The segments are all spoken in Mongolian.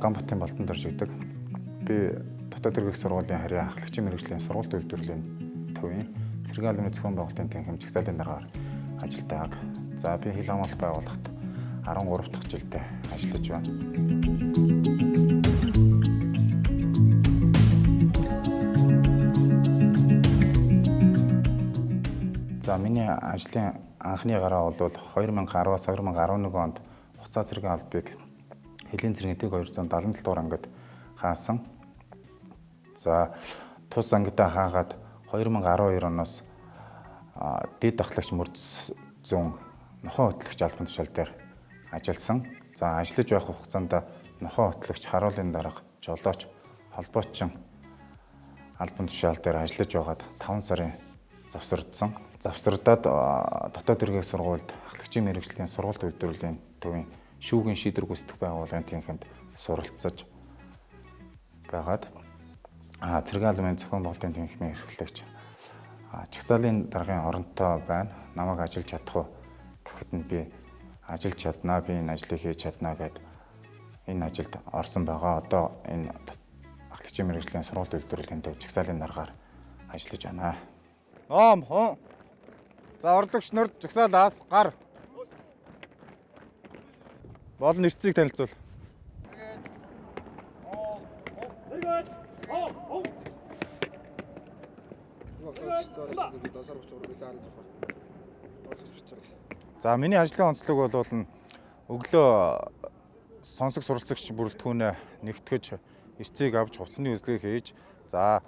Ганбатын Болтон дор жигдэг. Би дотоод төргийн сургуулийн харьяа ахлагчийн мэргэжлийн сургууль төвлөрлийн төвийн цэргийн албаны зохион байгуулалтын тэнхим чагсаалын дараагаар ажилладаг. За би хил хамгаалалт байгууллагт 13 дахь жилдээ ажиллаж байна. За миний ажлын анхны гараа бол 2010-аас 2011 онд Хуцаа цэргийн албыг Хэлийн цэргийн 277 дугаар ангид хаасан. За тус ангидаа хаагаад 2012 оноос дэд ахлагч мөрдөс зүүн нохоо хөтлөгч албан тушаал дээр ажилласан. За ажиллаж байх хугацаанд нохоо хөтлөгч харуулын дарга жолооч холбоочин албан тушаал дээр ажиллаж байгаад 5 сарын завсардсан. Завсардаад дотоод төргийн сургуульд ахлагчийн мэргэжлийн сургууль төвлөрлийн төвийн шүүгийн шийдвэр гүйцэтгэх байгууллагын тэнхимд суралцаж байгаад цэргийн албаны зохион байгуулалтын тэнхимийн эрхлэгч чагсаалын даргын оронтой байна. Намайг ажиллаж чадах уу гэхэд нь би ажиллаж чаднаа, би энэ ажлыг хийж чаднаа гэд энэ ажилд орсон байгаа. Одоо энэ ахлагчийн мэргэжлийн сургууль төвлөрлийн төв чагсаалын даргаар ажиллаж байна. Ном хон. За орлогч нурд чагсаалаас гар. Болон эртцийг танилцуул. За миний ажлын онцлог бол өглөө сонсог суралцагч бүрэлдэхүүнээ нэгтгэж эртцийг авч хувцсны үзлэгийг хийж за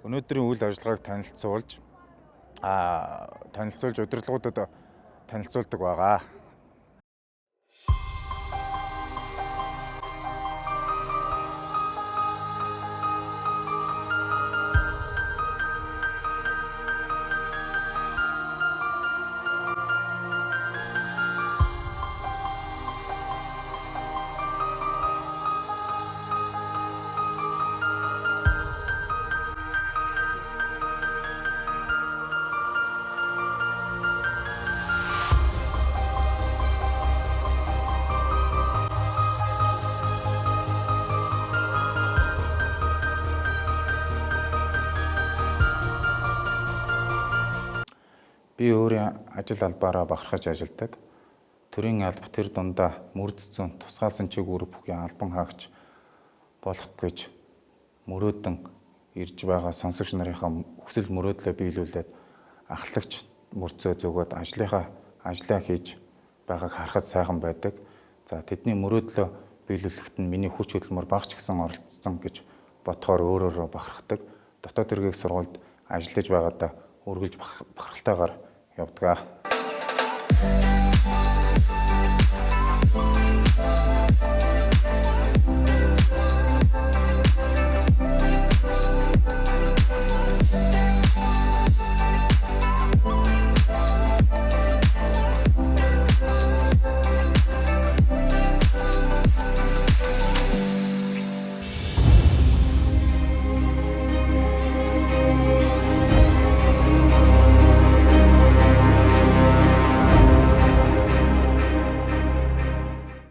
өнөөдрийн үйл ажиллагааг танилцуулж удирдлагуудад танилцуулдаг байгаа. Би өөрийн ажил албаараа бахархаж ажилладаг. Төрийн алба тэр дундаа мөрд зүүн тусгаалсан чиг үүрэг бүхий албан хаагч болох гэж мөрөөдөн ирж байгаа сонсогч нарынхаа хүсэл мөрөөдлөө биелүүлээд ахлагч мөрцөө зөвгөөд ажлаа хийж байгааг харахад сайхан байдаг. За тэдний мөрөөдлөө биелүүлэхэд нь миний хүч хөдөлмөр багч гисэн оролцсон гэж бодохоор өөрөөрөө бахархдаг. Дотоод төргийн сургуульд ажиллаж байгаадаа үргэлж бахархалтайгаар явдаг.